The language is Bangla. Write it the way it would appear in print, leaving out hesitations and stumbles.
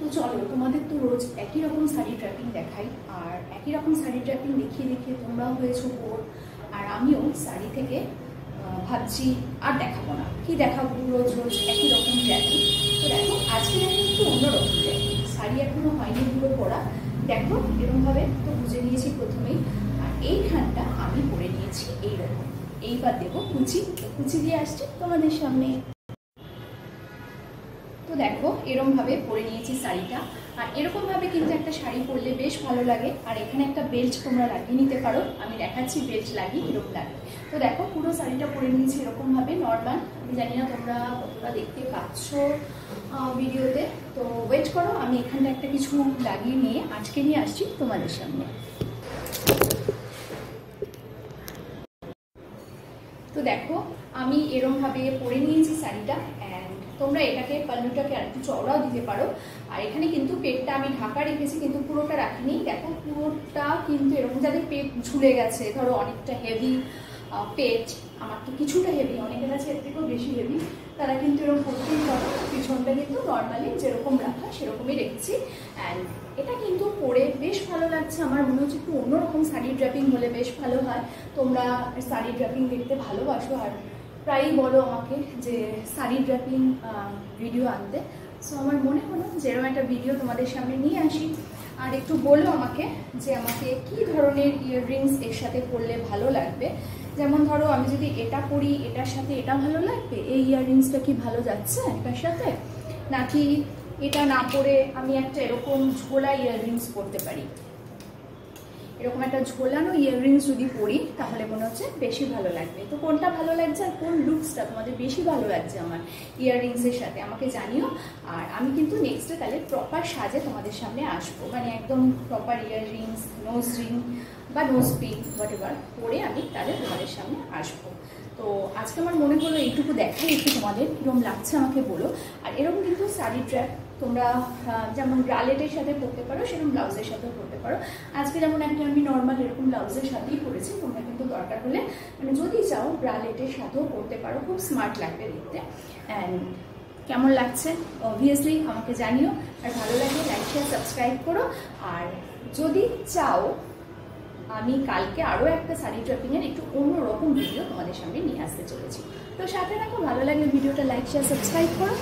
তো চলো, তোমাদের তো রোজ একই রকম শাড়ি ট্র্যাপিং দেখাই, আর একই রকম শাড়ি ট্র্যাপিং দেখিয়ে দেখিয়ে তোমরাও হয়েছো বোর। আর আমিও শাড়ি থেকে ভাবছি আর দেখাবো না, কি দেখাবো, রোজ রোজ একই রকম ট্র্যাপিং। তো দেখো, আজকে আমি একটু অন্যরকম ট্র্যাপিং, শাড়ি এখনো হয়নি পুরো পরা। দেখো এরকমভাবে তো বুঝে নিয়েছি প্রথমেই, আর এইখানটা আমি পরে নিয়েছি এইরকম। এইবার দেবো কুচি, কুচি দিয়ে আসছি তোমাদের সামনে। তো দেখো এরকমভাবে পরে নিয়েছি শাড়িটা, আর এরকমভাবে কিন্তু একটা শাড়ি পরলে বেশ ভালো লাগে। আর এখানে একটা বেল্ট তোমরা লাগিয়ে নিতে পারো, আমি দেখাচ্ছি বেল্ট লাগিয়ে এরকম লাগে। তো দেখো পুরো শাড়িটা পরে নিয়েছি এরকমভাবে নর্মাল। আমি জানি না তোমরা কতটা দেখতে পাচ্ছ ভিডিওতে, তো ওয়েট করো, আমি এখানটা একটা কিছু লাগিয়ে নিয়ে আজকে নিয়ে আসছি তোমাদের সামনে। তো দেখো আমি এরমভাবে পরে নিয়েছি শাড়িটা, অ্যান্ড তোমরা এটাকে পাল্লুটাকে আর একটু চওড়াও দিতে পারো। আর এখানে কিন্তু পেটটা আমি ঢাকা রেখেছি, কিন্তু পুরোটা রাখিনি। দেখো পুরোটা কিন্তু এরকম, যাদের পেট ঝুলে গেছে, ধরো অনেকটা হেভি পেট, আমার তো কিছুটা হেভি, অনেকের কাছে এর থেকেও বেশি হেভি, তারা কিন্তু এরকম করতেই পারো। পিছনটা কিন্তু নর্মালি যেরকম রাখা সেরকমই রেখেছি। অ্যান্ড এটা কিন্তু পরে বেশ ভালো লাগছে, আমার মনে হচ্ছে একটু অন্যরকম শাড়ি ড্র্যাপিং হলে বেশ ভালো হয়। তোমরা শাড়ি ড্র্যাপিং দেখতে ভালোবাসো, আর প্রায়ই বলো আমাকে যে শাড়ি ড্র্যাপিং ভিডিও আনতে। সো আমার মনে হলো যে এরকম একটা ভিডিও তোমাদের সামনে নিয়ে আসি। আর একটু বলো আমাকে যে আমাকে কি ধরনের ইয়াররিংস এর সাথে পরলে ভালো লাগবে। যেমন ধরো আমি যদি এটা পরি, এটার সাথে এটা ভালো লাগবে, এই ইয়াররিংসটা কি ভালো যাচ্ছে এটার সাথে, নাকি এটা না পরে আমি একটা এরকম ঝোলা ইয়াররিংস পরতে পারি। এরকম একটা ঝোলানো ইয়াররিংস যদি পরি তাহলে মনে হচ্ছে বেশি ভালো লাগবে। তো কোনটা ভালো লাগছে আর কোন লুকসটা তোমাদের বেশি ভালো লাগছে আমার ইয়াররিংসের সাথে আমাকে জানিও। আর আমি কিন্তু নেক্সটে তাহলে প্রপার সাজে তোমাদের সামনে আসবো, মানে একদম প্রপার ইয়াররিংস, নোজ রিং বা নোজ পিন হোয়াটএভার পরে আমি তাহলে তোমাদের সামনে আসবো। তো আজকে আমার মনে হলো এইটুকু দেখাই, একটু তোমাদের কীরকম লাগছে আমাকে বলো। আর এরকম কিন্তু শাড়ি ট্র্যাপ তোমরা যেমন ব্রালেটের সাথে পরতে পারো, সেরকম ব্লাউজের সাথেও পরতে পারো। আজকে যেমন একটা আমি নর্মাল এরকম ব্লাউজের সাথেই পরেছি, তোমরা কিন্তু দরকার হলে মানে যদি চাও ব্রালেটের সাথেও পরতে পারো, খুব স্মার্ট লাগবে দেখতে। অ্যান্ড কেমন লাগছে অবভিয়াসলি আমাকে জানিও, আর ভালো লাগলে লাইক শেয়ার সাবস্ক্রাইব করো। আর যদি চাও আমি কালকে আরও একটা শাড়ি ট্র্যাপিংয়ের একটু অন্যরকম ভিডিও তোমাদের সামনে নিয়ে আসতে চলেছি। তো সাথে থাকো, ভালো লাগলে ভিডিওটা লাইক শেয়ার সাবস্ক্রাইব করো।